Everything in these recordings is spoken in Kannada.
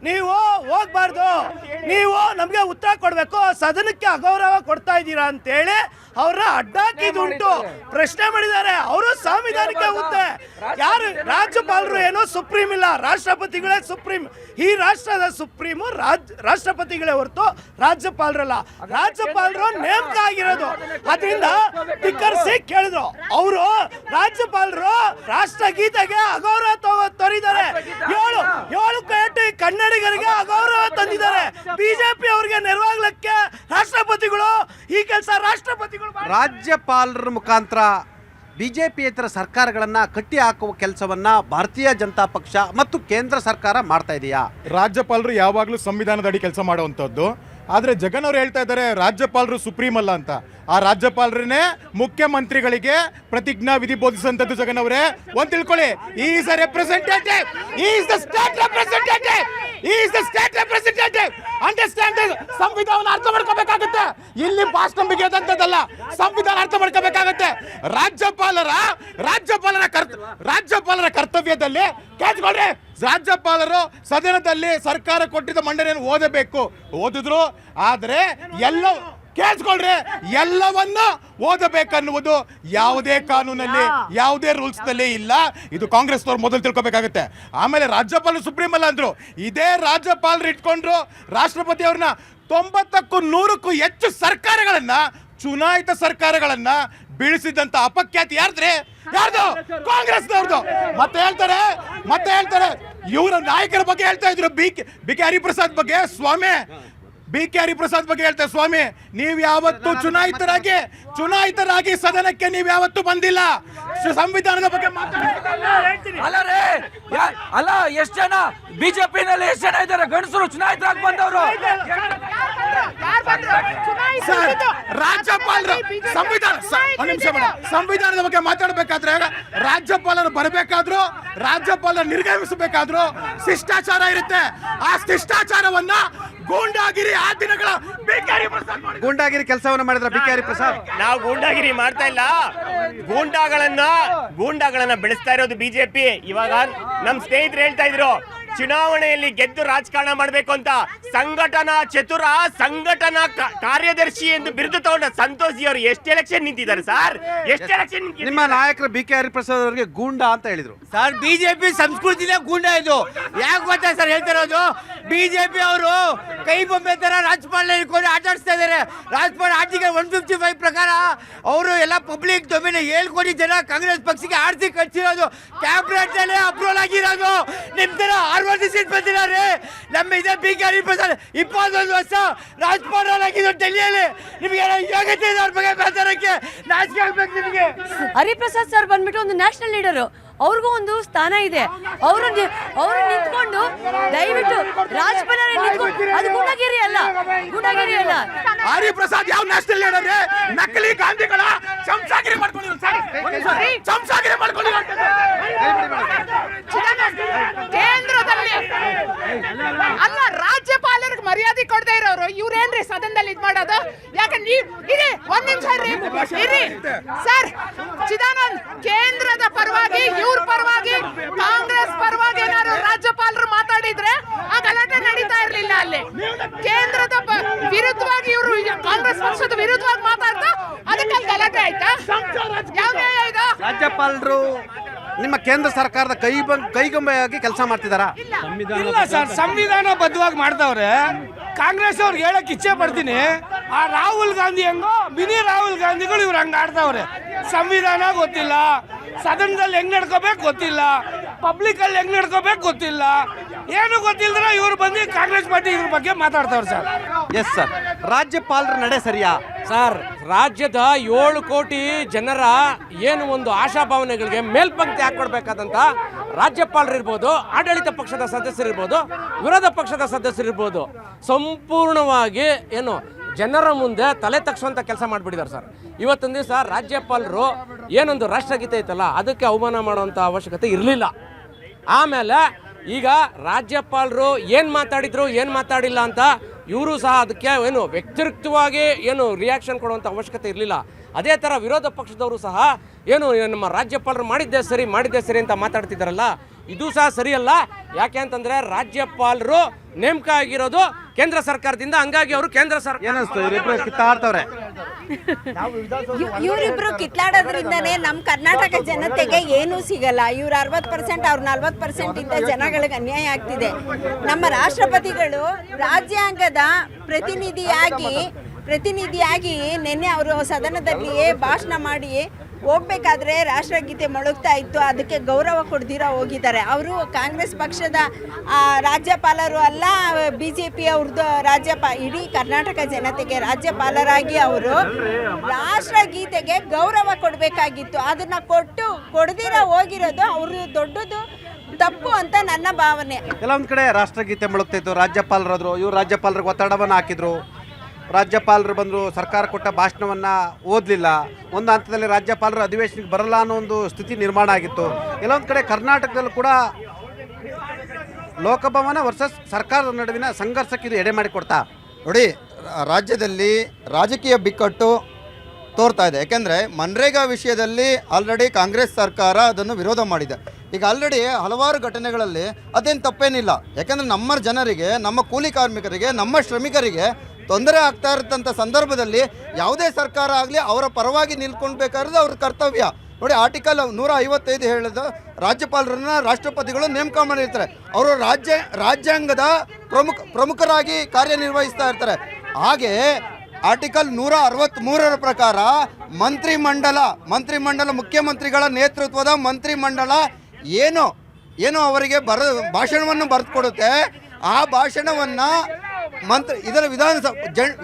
ನೀವು ಹೋಗ್ಬಾರ್ದು, ನೀವು ನಮಗೆ ಉತ್ತರ ಕೊಡಬೇಕು. ಸದನಕ್ಕೆ ಅಗೌರವ ಕೊಡ್ತಾ ಇದ್ದೀರಾ ಅಂತೇಳಿ ಅವ್ರನ್ನ ಅಡ್ಡಾಕಿದುಂಟು, ಪ್ರಶ್ನೆ ಮಾಡಿದ್ದಾರೆ. ಅವರು ಸಂವಿಧಾನಕ್ಕೆ ಹುದ್ದೆ. ಯಾರು ರಾಜ್ಯಪಾಲರು ಏನೋ ಸುಪ್ರೀಂ ಇಲ್ಲ, ರಾಷ್ಟ್ರಪತಿಗಳೇ ಸುಪ್ರೀಂ. ಈ ರಾಷ್ಟ್ರದ ಸುಪ್ರೀಮು ರಾಷ್ಟ್ರಪತಿಗಳೇ ಹೊರತು ರಾಜ್ಯಪಾಲರಲ್ಲ. ರಾಜ್ಯಪಾಲರು ನೇಮಕ ಆಗಿರೋದು. ಅದರಿಂದ ಧಿಕ್ಕರಿಸಿ ಕೇಳಿದ್ರು. ಅವರು ರಾಜ್ಯಪಾಲರು ರಾಷ್ಟ್ರಗೀತೆಗೆ ಅಗೌರವ ತೋರಿದ್ದಾರೆ. ಏಳು ಕೋಟಿ ಕನ್ನಡಿಗರಿಗೆ ಅಗೌರವ ತಂದಿದ್ದಾರೆ. ಬಿಜೆಪಿ ಅವರಿಗೆ ನೆರವಾಗ್ಲಿಕ್ಕೆ ರಾಷ್ಟ್ರಪತಿಗಳು ಈ ಕೆಲಸ ರಾಷ್ಟ್ರಪತಿಗಳು ರಾಜ್ಯಪಾಲರ ಮುಖಾಂತರ ಬಿಜೆಪಿಯೇತರ ಸರ್ಕಾರಗಳನ್ನು ಕಟ್ಟಿ ಹಾಕುವ ಕೆಲಸವನ್ನು ಭಾರತೀಯ ಜನತಾ ಪಕ್ಷ ಮತ್ತು ಕೇಂದ್ರ ಸರ್ಕಾರ ಮಾಡ್ತಾ ಇದೆಯಾ? ರಾಜ್ಯಪಾಲರು ಯಾವಾಗಲೂ ಸಂವಿಧಾನದ ಅಡಿ ಕೆಲಸ ಮಾಡುವಂಥದ್ದು. ಆದರೆ ಜಗನ್ ಅವರು ಹೇಳ್ತಾ ಇದ್ದಾರೆ ರಾಜ್ಯಪಾಲರು ಸುಪ್ರೀಂ ಅಲ್ಲ ಅಂತ. ಆ ರಾಜ್ಯಪಾಲರನ್ನೇ ಮುಖ್ಯಮಂತ್ರಿಗಳಿಗೆ ಪ್ರತಿಜ್ಞಾ ವಿಧಿ ಬೋಧಿಸುವಂಥದ್ದು ಜಗನ್ ಅವರೇ. ಒಂದು ತಿಳ್ಕೊಳ್ಳಿ, is a representative, is the state representative, is the state representative. Understand. ಸಂವಿಧಾನ ಅರ್ಥ ಮಾಡ್ಕೋಬೇಕಾಗುತ್ತೆ. ಇಲ್ಲಿ ಭಾಷಣ ಅದಂತದಲ್ಲ, ಸಂವಿಧಾನ ಅರ್ಥ ಮಾಡ್ಕೋಬೇಕಾಗುತ್ತೆ. ರಾಜ್ಯಪಾಲರ ಕರ್ತವ್ಯದಲ್ಲಿ ಕೇಳ್ಕೊಳ್ರಿ. ರಾಜ್ಯಪಾಲರು ಸದನದಲ್ಲಿ ಸರ್ಕಾರ ಕೊಟ್ಟಿದ್ದ ಮಂಡನೆಯನ್ನು ಓದಿದ್ರು. ಆದರೆ ಕೇಳಿಸ್ಕೊಳ್ರಿ, ಎಲ್ಲವನ್ನ ಓದಬೇಕನ್ನುವುದು ಯಾವುದೇ ಕಾನೂನಲ್ಲಿ, ಯಾವುದೇ ರೂಲ್ಸ್ ನಲ್ಲಿ ಇಲ್ಲ. ಇದು ಕಾಂಗ್ರೆಸ್ ನವರು ಮೊದಲು ತಿಳ್ಕೊಬೇಕಾಗುತ್ತೆ. ಆಮೇಲೆ ರಾಜ್ಯಪಾಲರು ಸುಪ್ರೀಂ ಅಲ್ಲ ಅಂದ್ರು. ಇದೇ ರಾಜ್ಯಪಾಲರು ಇಟ್ಕೊಂಡ್ರು ರಾಷ್ಟ್ರಪತಿ ಅವ್ರನ್ನ 90ಕ್ಕೂ 100ಕ್ಕೂ ಹೆಚ್ಚು ಸರ್ಕಾರಗಳನ್ನ, ಚುನಾಯಿತ ಸರ್ಕಾರಗಳನ್ನ ಬೀಳಿಸಿದಂತ ಅಪಖ್ಯಾತಿ ಯಾರ್ದು? ಕಾಂಗ್ರೆಸ್ನವ್ರದ್ದು. ಮತ್ತೆ ಹೇಳ್ತಾರೆ ಇವರ ನಾಯಕರ ಬಗ್ಗೆ ಹೇಳ್ತಾ ಇದ್ರು. ಬಿ ಕೆ ಹರಿಪ್ರಸಾದ್ ಬಗ್ಗೆ ಹೇಳ್ತಾರೆ. ಸ್ವಾಮಿ, ನೀವು ಯಾವತ್ತು ಚುನಾಯಿತರಾಗಿ ಸದನಕ್ಕೆ ನೀವು ಯಾವತ್ತು ಬಂದಿಲ್ಲ. ಸಂವಿಧಾನದ ಬಗ್ಗೆ ಅಲ್ಲ, ಎಷ್ಟು ಜನ ಬಿಜೆಪಿನಲ್ಲಿ ಎಷ್ಟು ಜನ ಇದ್ದಾರೆ ಗಂಡಸರು ಚುನಾಯಿತರಾಗಿ ಬಂದವರು? ರಾಜ್ಯಪಾಲರು ಸಂವಿಧಾನದ ಬಗ್ಗೆ ಮಾತಾಡಬೇಕಾದ್ರೆ ರಾಜ್ಯಪಾಲರು ಬರಬೇಕಾದ್ರು, ರಾಜ್ಯಪಾಲರು ನಿರ್ಗಮಿಸಬೇಕಾದ್ರು ಶಿಷ್ಟಾಚಾರ ಇರುತ್ತೆ. ಆ ಶಿಷ್ಟಾಚಾರವನ್ನ ಗೂಂಡಾಗಿರಿ ಆ ದಿನಗಳ ಗೂಂಡಾಗಿರಿ ಕೆಲಸವನ್ನ ಮಾಡಿದ್ರ ಬಿ ಕೆ ಹರಿಪ್ರಸಾದ್. ನಾವು ಗೂಂಡಾಗಿರಿ ಮಾಡ್ತಾ ಇಲ್ಲ, ಗೂಂಡಾಗಳನ್ನ ಬೆಳೆಸ್ತಾ ಇರೋದು ಬಿಜೆಪಿ. ಇವಾಗ ನಮ್ ಸ್ನೇಹಿತರು ಹೇಳ್ತಾ ಇದ್ರು ಚುನಾವಣೆಯಲ್ಲಿ ಗೆದ್ದು ರಾಜಕಾರಣ ಮಾಡಬೇಕು ಅಂತ. ಸಂಘಟನಾ ಚತುರ, ಸಂಘಟನಾ ಕಾರ್ಯದರ್ಶಿ ಎಂದು ಬಿರುದು ತಗೊಂಡ ಸಂತೋಷ್ ಜಿ ಅವರು ಎಷ್ಟು ಎಲೆಕ್ಷನ್ ನಿಂತಿದ್ದಾರೆ ಸರ್? ಎಷ್ಟು ಎಲೆಕ್ಷನ್? ನಿಮ್ಮ ನಾಯಕರು ಬಿ ಕೆ ಹರಿಪ್ರಸಾದ್ ಅವರಿಗೆ ಗೂಂಡಾ ಅಂತ ಹೇಳಿದ್ರು ಸರ್. ಬಿಜೆಪಿ ಸಂಸ್ಕೃತಿನೇ ಗೂಂಡಾ ಇದು. ಯಾಕೆ ಗೊತ್ತಾ ಸರ್ ಹೇಳ್ತಿರೋದು? ಬಿಜೆಪಿ ಅವರು ಕೈ ಬೊಂಬೆ ತರ ರಾಜ್ಯಪಾಲ ಇಟ್ಕೊಂಡು ಆಟ ಆಡಿಸ್ತಾ ಇದ್ದಾರೆ. ರಾಜ್ಯಪಾಲ ಆರ್ಟಿಕಲ್ 155 ಪ್ರಕಾರ ಅವರು ಎಲ್ಲ ಪಬ್ಲಿಕ್ ಡೊಮೇನ್ 7 ಕೋಟಿ ಜನ ಕಾಂಗ್ರೆಸ್ ಪಕ್ಷಕ್ಕೆ ಆರ್ಸಿ ಕಟ್ಸಿರೋದು, ಕ್ಯಾಬಿನೆಟ್ ನಲ್ಲಿ ಅಪ್ರೂವಲ್ ಆಗಿರೋದು. ನಿಮ್ ತರ 60 ಸೀಟ್ ಬಂದಿದ್ದಾರೆ. ನಮ್ಮ ಇದೆ ಬಿ ಕೆ ಹರಿಪ್ರಸಾದ್ 21 ವರ್ಷ ರಾಜ್ಯಪಾಲ ಆಗಿದ್ದು ಡೆಲ್ಲಿಯಲ್ಲಿ. ನಿಮಗೆ ಯೋಗ್ಯತೆ ಇದೆ ಅವ್ರ ಬಗ್ಗೆ ಮಾತಾಡಕ್ಕೆ? ನಾಚಿಕೆ ಆಗ್ಬೇಕು ನಿಮಗೆ. ಹರಿಪ್ರಸಾದ್ ಸರ್ ಬಂದ್ಬಿಟ್ಟು ಒಂದು ನ್ಯಾಷನಲ್ ಲೀಡರು, ಅವ್ರಿಗೂ ಒಂದು ಸ್ಥಾನ ಇದೆ. ಅವರು ನಿಂತ್ಕೊಂಡು ದಯವಿಟ್ಟು ರಾಜ್ಯಪಾಲರೇ ನಿಂತ್ಕೊಂಡು, ಅದು ಗೂಂಡಾಗಿರಿ ಅಲ್ಲ. ಹರಿಪ್ರಸಾದ್ ಯಾವ ನ್ಯಾಷನಲ್ ಲೀಡರ್? ನಕಲಿ ಗಾಂಧಿಗಳ ಚಮಚಾಗಿರಿ ಮಾಡ್ಕೊಂಡಿರೋ ಕೇಂದ್ರದಲ್ಲಿ ಅಲ್ಲ, ರಾಜ್ಯಪಾಲರಿಗೆ ಮರ್ಯಾದೆ ಕೊಡದೇ ಇರೋರು ಇವ್ರೇನ್ರಿ ಸದನದಲ್ಲಿ ಇದ್ ಮಾಡೋದು? ಯಾಕೆ ನೀವು ಇರಿ, ಒಂದ್ ನಿಮಿಷ ಇರಿ ಸರ್. ಚಿದಾನಂದ್ ಕೇಂದ್ರದ ಪರವಾಗಿ, ಇವ್ರ ಪರವಾಗಿ, ಕಾಂಗ್ರೆಸ್ ಪರವಾಗಿ ಏನಾದ್ರು ರಾಜ್ಯಪಾಲರು ಮಾತಾಡಿದ್ರೆ ಆ ಗಲಾಟೆ ನಡೀತಾ ಇರ್ಲಿಲ್ಲ. ಅಲ್ಲಿ ಕೇಂದ್ರದ ವಿರುದ್ಧವಾಗಿ ಇವರು ಕಾಂಗ್ರೆಸ್ ಪಕ್ಷದ ವಿರುದ್ಧವಾಗಿ ಮಾತಾಡ್ತಾ ಅದಕ್ಕೆ ಗಲಾಟೆ ಆಯ್ತಾ? ಯಾವ ನ್ಯಾಯ ಇದು? ರಾಜ್ಯಪಾಲರು ನಿಮ್ಮ ಕೇಂದ್ರ ಸರ್ಕಾರದ ಕೈಗೊಂಬೆಯಾಗಿ ಕೆಲಸ ಮಾಡ್ತಿದಾರಾ? ಇಲ್ಲ ಸರ್, ಸಂವಿಧಾನ ಬದ್ಧವಾಗಿ ಮಾಡ್ತಾವ್ರೆ. ಕಾಂಗ್ರೆಸ್ ಅವ್ರಿಗೆ ಹೇಳಕ್ ಇಚ್ಛೆ ಪಡ್ತೀನಿ, ಆ ರಾಹುಲ್ ಗಾಂಧಿ ಹೆಂಗೋ ಮಿನಿ ರಾಹುಲ್ ಗಾಂಧಿಗಳು ಇವ್ರು ಹಂಗ ಆಡ್ತಾವ್ರೆ. ಸಂವಿಧಾನ ಗೊತ್ತಿಲ್ಲ, ಸದನದಲ್ಲಿ ಹೆಂಗ್ ನಡ್ಕೋಬೇಕು ಗೊತ್ತಿಲ್ಲ, ಪಬ್ಲಿಕ್ ಅಲ್ಲಿ ಹೆಂಗ್ ನಡ್ಕೋಬೇಕು ಗೊತ್ತಿಲ್ಲ, ಏನು ಗೊತ್ತಿಲ್ಲದ್ರೆ ಇವ್ರು ಬಂದು ಕಾಂಗ್ರೆಸ್ ಪಾರ್ಟಿ ಇವ್ರ ಬಗ್ಗೆ ಮಾತಾಡ್ತಾವ್ರೆ ಸರ್. ಎಸ್ ಸರ್, ರಾಜ್ಯಪಾಲರ ನಡೆ ಸರಿಯಾ ಸರ್? ರಾಜ್ಯದ 7 ಕೋಟಿ ಜನರ ಏನು ಒಂದು ಆಶಾಭಾವನೆಗಳಿಗೆ ಮೇಲ್ಪಂಕ್ತಿ ಹಾಕೊಡ್ಬೇಕಾದಂತ ರಾಜ್ಯಪಾಲರಿರ್ಬೋದು, ಆಡಳಿತ ಪಕ್ಷದ ಸದಸ್ಯರಿರ್ಬೋದು, ವಿರೋಧ ಪಕ್ಷದ ಸದಸ್ಯರಿರ್ಬೋದು, ಸಂಪೂರ್ಣವಾಗಿ ಏನು ಜನರ ಮುಂದೆ ತಲೆ ತಗ್ಸುವಂಥ ಕೆಲಸ ಮಾಡಿಬಿಟ್ಟಿದ್ದಾರೆ ಸರ್. ಇವತ್ತೊಂದು ದಿವಸ ರಾಜ್ಯಪಾಲರು ಏನೊಂದು ರಾಷ್ಟ್ರಗೀತೆ ಐತಲ್ಲ ಅದಕ್ಕೆ ಅವಮಾನ ಮಾಡುವಂಥ ಅವಶ್ಯಕತೆ ಇರಲಿಲ್ಲ. ಆಮೇಲೆ ಈಗ ರಾಜ್ಯಪಾಲರು ಏನು ಮಾತಾಡಿದ್ರು ಏನು ಮಾತಾಡಿಲ್ಲ ಅಂತ ಇವರು ಸಹ ಅದಕ್ಕೆ ಏನು ವ್ಯತಿರಿಕ್ತವಾಗಿ ಏನು ರಿಯಾಕ್ಷನ್ ಕೊಡುವಂಥ ಅವಶ್ಯಕತೆ ಇರಲಿಲ್ಲ. ಅದೇ ಥರ ವಿರೋಧ ಪಕ್ಷದವರು ಸಹ ಏನು ನಮ್ಮ ರಾಜ್ಯಪಾಲರು ಮಾಡಿದ್ದೇ ಸರಿ ಅಂತ ಮಾತಾಡ್ತಿದ್ದಾರಲ್ಲ, ಇದು ಸಹ ಸರಿಯಲ್ಲ. ಯಾಕೆ ಅಂತಂದ್ರೆ ರಾಜ್ಯಪಾಲರು ನೇಮಕ ಆಗಿರೋದು ಕೇಂದ್ರ ಸರ್ಕಾರದಿಂದ, ಹಂಗಾಗಿ ಅವರು ಕೇಂದ್ರ ಸರ್ಕಾರ ಏನಿಸ್ತು ಇವರಿಬ್ರು ಕಿತ್ತಾಡ್ತವ್ರೆ? ಇವರಿಬ್ರು ಕಿತ್ಲಾಡೋದ್ರಿಂದನೇ ನಮ್ಮ ಕರ್ನಾಟಕ ಜನತೆಗೆ ಏನೂ ಸಿಗಲ್ಲ. ಇವ್ರು 60%, ಅವ್ರು 40% ಇಂದ ಜನಗಳಿಗೆ ಅನ್ಯಾಯ ಆಗ್ತಿದೆ. ನಮ್ಮ ರಾಷ್ಟ್ರಪತಿಗಳು ರಾಜ್ಯಾಂಗದ ಪ್ರತಿನಿಧಿಯಾಗಿ ನಿನ್ನೆ ಅವರು ಸದನದಲ್ಲಿಯೇ ಭಾಷಣ ಮಾಡಿ ಹೋಗ್ಬೇಕಾದ್ರೆ ರಾಷ್ಟ್ರಗೀತೆ ಮೊಳಗ್ತಾ ಇತ್ತು, ಅದಕ್ಕೆ ಗೌರವ ಕೊಡ್ದಿರ ಹೋಗಿದ್ದಾರೆ. ಅವರು ಕಾಂಗ್ರೆಸ್ ಪಕ್ಷದ ರಾಜ್ಯಪಾಲರು ಅಲ್ಲ, BJP ಅವ್ರದ್ದು ಇಡೀ ಕರ್ನಾಟಕ ಜನತೆಗೆ ರಾಜ್ಯಪಾಲರಾಗಿ ಅವರು ರಾಷ್ಟ್ರಗೀತೆಗೆ ಗೌರವ ಕೊಡಬೇಕಾಗಿತ್ತು. ಅದನ್ನ ಕೊಡ್ದಿರ ಹೋಗಿರೋದು ಅವರು ದೊಡ್ಡದು ತಪ್ಪು ಅಂತ ನನ್ನ ಭಾವನೆ. ಕೆಲವೊಂದು ಕಡೆ ರಾಷ್ಟ್ರಗೀತೆ ಮೊಳಗ್ತಾಯಿತ್ತು, ರಾಜ್ಯಪಾಲರಾದ್ರು, ಇವರು ರಾಜ್ಯಪಾಲರಿಗೆ ಒತ್ತಡವನ್ನು ಹಾಕಿದ್ರು. ರಾಜ್ಯಪಾಲರು ಬಂದರು, ಸರ್ಕಾರ ಕೊಟ್ಟ ಭಾಷಣವನ್ನು ಓದಲಿಲ್ಲ. ಒಂದು ಹಂತದಲ್ಲಿ ರಾಜ್ಯಪಾಲರು ಅಧಿವೇಶನಕ್ಕೆ ಬರಲ್ಲ ಅನ್ನೋ ಒಂದು ಸ್ಥಿತಿ ನಿರ್ಮಾಣ ಆಗಿತ್ತು. ಕೆಲವೊಂದು ಕಡೆ ಕರ್ನಾಟಕದಲ್ಲೂ ಕೂಡ ಲೋಕಭವನ ವರ್ಸಸ್ ಸರ್ಕಾರದ ನಡುವಿನ ಸಂಘರ್ಷಕ್ಕೆ ಇದು ಎಡೆ ಮಾಡಿಕೊಡ್ತಾ? ನೋಡಿ, ರಾಜ್ಯದಲ್ಲಿ ರಾಜಕೀಯ ಬಿಕ್ಕಟ್ಟು ತೋರ್ತಾ ಇದೆ. ಯಾಕೆಂದರೆ ಮನ್ರೇಗಾ ವಿಷಯದಲ್ಲಿ ಆಲ್ರೆಡಿ ಕಾಂಗ್ರೆಸ್ ಸರ್ಕಾರ ಅದನ್ನು ವಿರೋಧ ಮಾಡಿದೆ. ಈಗ ಆಲ್ರೆಡಿ ಹಲವಾರು ಘಟನೆಗಳಲ್ಲಿ ಅದೇನು ತಪ್ಪೇನಿಲ್ಲ. ಯಾಕೆಂದರೆ ನಮ್ಮ ಜನರಿಗೆ, ನಮ್ಮ ಕೂಲಿ ಕಾರ್ಮಿಕರಿಗೆ, ನಮ್ಮ ಶ್ರಮಿಕರಿಗೆ ತೊಂದರೆ ಆಗ್ತಾ ಇರತಂಥ ಸಂದರ್ಭದಲ್ಲಿ ಯಾವುದೇ ಸರ್ಕಾರ ಆಗಲಿ ಅವರ ಪರವಾಗಿ ನಿಲ್ಕೊಳ್ಬೇಕಾದ್ರೆ ಅವ್ರ ಕರ್ತವ್ಯ. ನೋಡಿ, ಆರ್ಟಿಕಲ್ 155 ಹೇಳಿದ ರಾಜ್ಯಪಾಲರನ್ನ ರಾಷ್ಟ್ರಪತಿಗಳು ನೇಮಕ ಮಾಡಿರ್ತಾರೆ. ಅವರು ರಾಜ್ಯಾಂಗದ ಪ್ರಮುಖರಾಗಿ ಕಾರ್ಯನಿರ್ವಹಿಸ್ತಾ ಇರ್ತಾರೆ. ಹಾಗೆ ಆರ್ಟಿಕಲ್ 163 ಪ್ರಕಾರ ಮಂತ್ರಿಮಂಡಲ ಮುಖ್ಯಮಂತ್ರಿಗಳ ನೇತೃತ್ವದ ಮಂತ್ರಿಮಂಡಲ ಏನು ಅವರಿಗೆ ಭಾಷಣವನ್ನು ಬರೆದುಕೊಡುತ್ತೆ, ಆ ಭಾಷಣವನ್ನು ಇದರ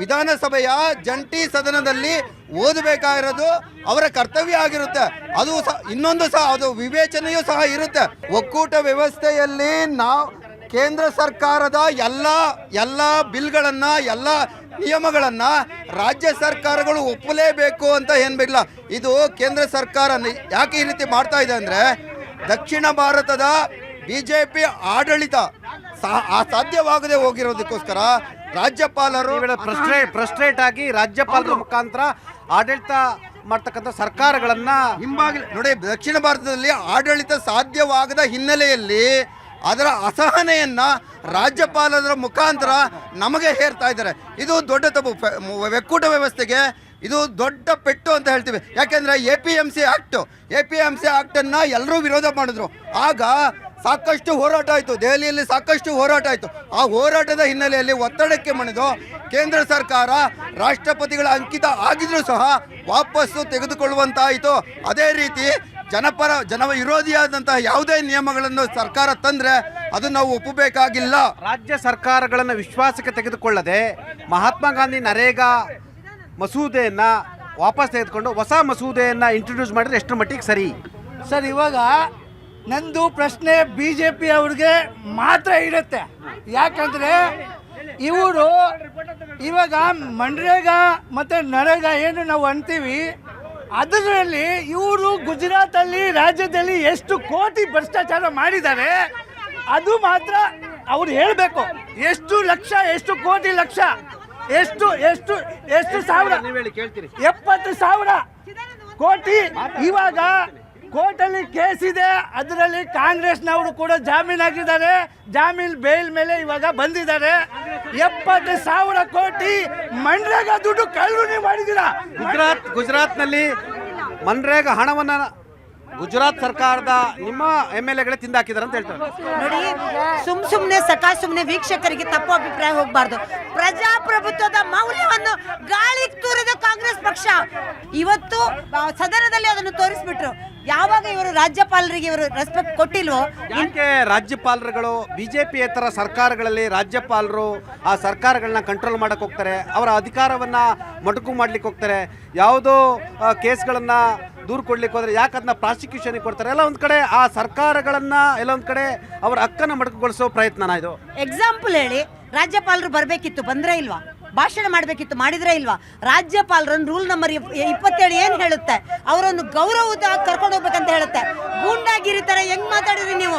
ವಿಧಾನಸಭೆಯ ಜಂಟಿ ಸದನದಲ್ಲಿ ಓದಬೇಕಾಗಿರೋದು ಅವರ ಕರ್ತವ್ಯ ಆಗಿರುತ್ತೆ. ಅದು ಇನ್ನೊಂದು ಸಹ ಅದು ವಿವೇಚನೆಯೂ ಸಹ ಇರುತ್ತೆ. ಒಕ್ಕೂಟ ವ್ಯವಸ್ಥೆಯಲ್ಲಿ ಕೇಂದ್ರ ಸರ್ಕಾರದ ಎಲ್ಲ ಬಿಲ್ಗಳನ್ನು, ಎಲ್ಲ ನಿಯಮಗಳನ್ನು ರಾಜ್ಯ ಸರ್ಕಾರಗಳು ಒಪ್ಪಲೇಬೇಕು ಅಂತ ಏನಿಲ್ಲ. ಇದು ಕೇಂದ್ರ ಸರ್ಕಾರ ಯಾಕೆ ಈ ರೀತಿ ಮಾಡ್ತಾ ಇದೆ ಅಂದರೆ, ದಕ್ಷಿಣ ಭಾರತದ BJP ಆಡಳಿತ ಸಾಧ್ಯವಾಗದೆ ಹೋಗಿರೋದಕ್ಕೋಸ್ಕರ ರಾಜ್ಯಪಾಲರು ಫ್ರಸ್ಟ್ರೇಟ್ ಆಗಿ ರಾಜ್ಯಪಾಲರ ಮುಖಾಂತರ ಆಡಳಿತ ಮಾಡ್ತಕ್ಕಂಥ ಸರ್ಕಾರಗಳನ್ನ ನೋಡಿ, ದಕ್ಷಿಣ ಭಾರತದಲ್ಲಿ ಆಡಳಿತ ಸಾಧ್ಯವಾಗದ ಹಿನ್ನೆಲೆಯಲ್ಲಿ ಅದರ ಅಸಹನೆಯನ್ನ ರಾಜ್ಯಪಾಲರ ಮುಖಾಂತರ ನಮಗೆ ಹೇರ್ತಾ ಇದ್ದಾರೆ. ಇದು ದೊಡ್ಡ ತಪ್ಪು. ಒಕ್ಕೂಟ ವ್ಯವಸ್ಥೆಗೆ ಇದು ದೊಡ್ಡ ಪೆಟ್ಟು ಅಂತ ಹೇಳ್ತೀವಿ. ಯಾಕೆಂದರೆ APMC ಆ್ಯಕ್ಟನ್ನು ಎಲ್ಲರೂ ವಿರೋಧ ಮಾಡಿದ್ರು. ಆಗ ಸಾಕಷ್ಟು ಹೋರಾಟ ಆಯಿತು, ದೆಹಲಿಯಲ್ಲಿ ಸಾಕಷ್ಟು ಹೋರಾಟ ಆಯಿತು. ಆ ಹೋರಾಟದ ಹಿನ್ನೆಲೆಯಲ್ಲಿ ಒತ್ತಡಕ್ಕೆ ಮಣಿದು ಕೇಂದ್ರ ಸರ್ಕಾರ ರಾಷ್ಟ್ರಪತಿಗಳ ಅಂಕಿತ ಆಗಿದ್ರೂ ಸಹ ವಾಪಸ್ಸು ತೆಗೆದುಕೊಳ್ಳುವಂತಾಯಿತು. ಅದೇ ರೀತಿ ಜನ ವಿರೋಧಿಯಾದಂತಹ ಯಾವುದೇ ನಿಯಮಗಳನ್ನು ಸರ್ಕಾರ ತಂದರೆ ಅದು ನಾವು ಒಪ್ಪಬೇಕಾಗಿಲ್ಲ. ರಾಜ್ಯ ಸರ್ಕಾರಗಳನ್ನು ವಿಶ್ವಾಸಕ್ಕೆ ತೆಗೆದುಕೊಳ್ಳದೆ ಮಹಾತ್ಮ ಗಾಂಧಿ ನರೇಗಾ ಮಸೂದೆಯನ್ನು ವಾಪಸ್ ತೆಗೆದುಕೊಂಡು ಹೊಸ ಮಸೂದೆಯನ್ನು ಇಂಟ್ರೊಡ್ಯೂಸ್ ಮಾಡಿದ್ರೆ ಎಷ್ಟು ಮಟ್ಟಿಗೆ ಸರಿ? ಸರ್, ಇವಾಗ ನಂದು ಪ್ರಶ್ನೆ BJP ಅವ್ರಿಗೆ ಮಾತ್ರ ಇರುತ್ತೆ. ಯಾಕಂದರೆ ಇವರು ಇವಾಗ ಮನ್ರೇಗಾ ಮತ್ತು ನರೇಗಾ ಏನು ನಾವು ಅಂತೀವಿ, ಅದರಲ್ಲಿ ಇವರು ಗುಜರಾತಲ್ಲಿ ರಾಜ್ಯದಲ್ಲಿ ಎಷ್ಟು ಕೋಟಿ ಭ್ರಷ್ಟಾಚಾರ ಮಾಡಿದ್ದಾರೆ ಅದು ಮಾತ್ರ ಅವ್ರು ಹೇಳಬೇಕು. ಎಷ್ಟು ಲಕ್ಷ, ಎಷ್ಟು ಕೋಟಿ ಲಕ್ಷ, ಎಷ್ಟು ಸಾವಿರ, 70,000 ಕೋಟಿ. ಇವಾಗ ಕೋರ್ಟಲ್ಲಿ ಕೇಸ್ ಇದೆ, ಅದರಲ್ಲಿ ಕಾಂಗ್ರೆಸ್ನವರು ಕೂಡ ಜಾಮೀನಾಗಿದ್ದಾರೆ. ಬೇಲ್ ಮೇಲೆ ಇವಾಗ ಬಂದಿದ್ದಾರೆ. 70,000 ಕೋಟಿ ಮನ್ರೇಗಾ ದುಡ್ಡು ಕಳ್ಳರು ಮಾಡಿದ್ದೀರಾ. ಗುಜರಾತ್ನಲ್ಲಿ ಮನ್ರೇಗಾ ಹಣವನ್ನು ಗುಜರಾತ್ ಸರ್ಕಾರದ ನಿಮ್ಮ MLAಗಳೇ ತಿಂದಾಕಿದ್ದಾರೆ ಅಂತ ಹೇಳ್ತಾರೆ. ನೋಡಿ, ಸುಮ್ಮನೆ ವೀಕ್ಷಕರಿಗೆ ತಪ್ಪು ಅಭಿಪ್ರಾಯ ಹೋಗಬಾರ್ದು. ಪ್ರಜಾಪ್ರಭುತ್ವದ ಮೌಲ್ಯವನ್ನು ಗಾಳಿಗೆ ತೂರಿದ ಕಾಂಗ್ರೆಸ್ ಪಕ್ಷ ಇವತ್ತು ಸದನದಲ್ಲಿ ಅದನ್ನು ತೋರಿಸ್ಬಿಟ್ರು. ಯಾವಾಗ ಇವರು ರಾಜ್ಯಪಾಲರಿಗೆ ಇವರು ರೆಸ್ಪೆಕ್ಟ್ ಕೊಟ್ಟಿಲ್ವೋ, ಯಾಕೆ ರಾಜ್ಯಪಾಲರುಗಳು BJPಯೇತರ ಸರ್ಕಾರಗಳಲ್ಲಿ ರಾಜ್ಯಪಾಲರು ಆ ಸರ್ಕಾರಗಳನ್ನ ಕಂಟ್ರೋಲ್ ಮಾಡಕ್ಕೆ ಹೋಗ್ತಾರೆ, ಅವರ ಅಧಿಕಾರವನ್ನು ಮೊಟಕು ಮಾಡ್ಲಿಕ್ಕೆ ಹೋಗ್ತಾರೆ, ಯಾವುದೋ ಕೇಸ್ಗಳನ್ನು ದೂರು ಕೊಡ್ಲಿಕ್ಕೆ ಹೋದರೆ ಯಾಕೆ ಅದನ್ನ ಪ್ರಾಸಿಕ್ಯೂಷನ್ಗೆ ಕೊಡ್ತಾರೆ? ಎಲ್ಲ ಒಂದು ಕಡೆ ಆ ಸರ್ಕಾರಗಳನ್ನು ಎಲ್ಲೊಂದು ಕಡೆ ಅವರ ಹಕ್ಕನ್ನು ಮೊಟಕುಗೊಳಿಸೋ ಪ್ರಯತ್ನನ ಇದು. ಎಕ್ಸಾಂಪಲ್ ಹೇಳಿ, ರಾಜ್ಯಪಾಲರು ಬರಬೇಕಿತ್ತು, ಬಂದ್ರೆ ಇಲ್ವಾ? ಭಾಷಣ ಮಾಡಬೇಕಿತ್ತು, ಮಾಡಿದ್ರೆ ಇಲ್ವಾ? ರಾಜ್ಯಪಾಲರನ್ನು ರೂಲ್ ನಂಬರ್ 27 ಏನು ಹೇಳುತ್ತೆ? ಅವರನ್ನು ಗೌರವದ ಕರ್ಕೊಂಡು ಹೋಗ್ಬೇಕಂತ ಹೇಳುತ್ತೆ. ಗೂಂಡಾಗಿರಿ ತರ ಹೆಂಗ್ ಮಾತಾಡಿದ್ರಿ ನೀವು?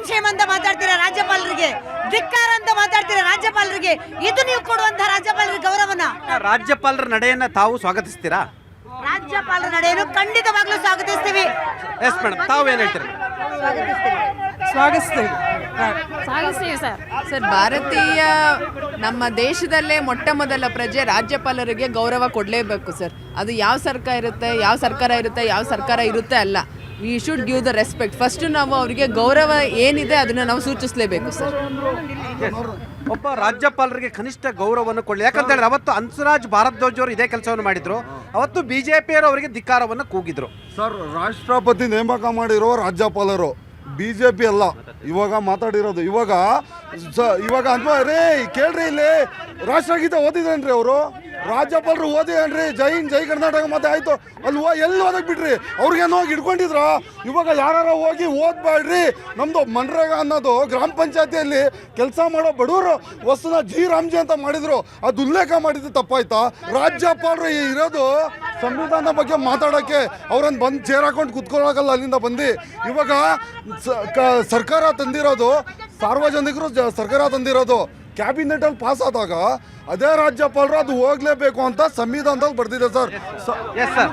ಶೇಮ್ ಅಂತ ಮಾತಾಡ್ತೀರಾ ರಾಜ್ಯಪಾಲರಿಗೆ, ಧಿಕ್ಕಾರ ಅಂತ ಮಾತಾಡ್ತೀರಾ ರಾಜ್ಯಪಾಲರಿಗೆ. ಇದು ನೀವು ಕೊಡುವಂತಹ ರಾಜ್ಯಪಾಲರ ಗೌರವನ? ರಾಜ್ಯಪಾಲರ ನಡೆಯನ್ನ ತಾವು ಸ್ವಾಗತಿಸ್ತೀರಾ? ರಾಜ್ಯಪಾಲರ ನಡೆಯನ್ನು ಖಂಡಿತವಾಗ್ಲೂ ಸ್ವಾಗತಿಸ್ತೀವಿ. ಎಸ್ ಮೇಡಮ್, ತಾವು ಏನು ಹೇಳ್ತೀರಿ? ಸಾಗಿಸ್ತೀವಿ ಸರ್. ಸರ್, ಭಾರತೀಯ ನಮ್ಮ ದೇಶದಲ್ಲೇ ಮೊಟ್ಟ ಮೊದಲ ಪ್ರಜೆ ರಾಜ್ಯಪಾಲರಿಗೆ ಗೌರವ ಕೊಡಲೇಬೇಕು ಸರ್. ಅದು ಯಾವ ಸರ್ಕಾರ ಇರುತ್ತೆ ಅಲ್ಲ. We should give the respect. First ನಾವು ಅವರಿಗೆ ಗೌರವ ಏನಿದೆ ಅದನ್ನು ನಾವು ಸೂಚಿಸಲೇಬೇಕು ಸರ್. ಒಬ್ಬ ರಾಜ್ಯಪಾಲರಿಗೆ ಕನಿಷ್ಠ ಗೌರವವನ್ನು ಕೊಡಲಿ. ಯಾಕಂತ ಹೇಳಿದ್ರೆ ಅವತ್ತು ಹಂಸರಾಜ್ ಭಾರದ್ವಾಜ್ ಅವರು ಇದೇ ಕೆಲಸವನ್ನು ಮಾಡಿದ್ರು. ಅವತ್ತು ಬಿಜೆಪಿಯವರು ಅವರಿಗೆ ಧಿಕ್ಕಾರವನ್ನು ಕೂಗಿದ್ರು. ಸರ್, ರಾಷ್ಟ್ರಪತಿ ನೇಮಕ ಮಾಡಿರೋ ರಾಜ್ಯಪಾಲರು BJP ಅಲ್ಲ ಇವಾಗ ಮಾತಾಡಿರೋದು. ಇವಾಗ ಅಂತ ರೇ ಕೇಳ್ರಿ, ಇಲ್ಲಿ ರಾಷ್ಟ್ರಗೀತೆ ಓದಿದ್ರೇನ್ರಿ ಅವರು? ರಾಜ್ಯಪಾಲರು ಓದಿದೇನ್ರಿ? ಜೈ ಹಿಂದ್ ಜೈ ಕರ್ನಾಟಕ ಮತ್ತೆ ಆಯ್ತು, ಅಲ್ಲಿ ಎಲ್ಲಿ ಓದಕ್ ಬಿಡ್ರಿ? ಅವ್ರಿಗೇನು ಹೋಗಿ ಹಿಡ್ಕೊಂಡಿದ್ರ? ಇವಾಗ ಯಾರು ಹೋಗಿ ಓದ್ಬೇಡ್ರಿ. ನಮ್ದು ಮನ್ರೇಗಾ ಅನ್ನೋದು ಗ್ರಾಮ ಪಂಚಾಯತಿಯಲ್ಲಿ ಕೆಲಸ ಮಾಡೋ ಬಡವರು ವಸ್ತುನ ಜಿ ರಾಮ್ಜಿ ಅಂತ ಮಾಡಿದ್ರು. ಅದು ಉಲ್ಲೇಖ ಮಾಡಿದ್ದು ತಪ್ಪಾಯ್ತಾ? ರಾಜ್ಯಪಾಲರು ಇರೋದು ಸಂವಿಧಾನದ ಬಗ್ಗೆ ಮಾತಾಡೋಕ್ಕೆ. ಅವ್ರನ್ನ ಬಂದು ಚೇರ್ ಹಾಕೊಂಡು ಕುತ್ಕೊಳ್ಳೋಕಲ್ಲ ಅಲ್ಲಿಂದ ಬಂದು. ಇವಾಗ ಸರ್ಕಾರ ತಂದಿರೋದು, ಸಾರ್ವಜನಿಕರು ಸರ್ಕಾರ ತಂದಿರೋದು. ಕ್ಯಾಬಿನೆಟಲ್ಲಿ ಪಾಸ್ ಆದಾಗ ಅದೇ ರಾಜ್ಯಪಾಲರು ಅದು ಹೋಗ್ಲೇಬೇಕು ಅಂತ ಸಂವಿಧಾನದಲ್ಲಿ ಬರ್ದಿದೆ ಸರ್. Yes sir.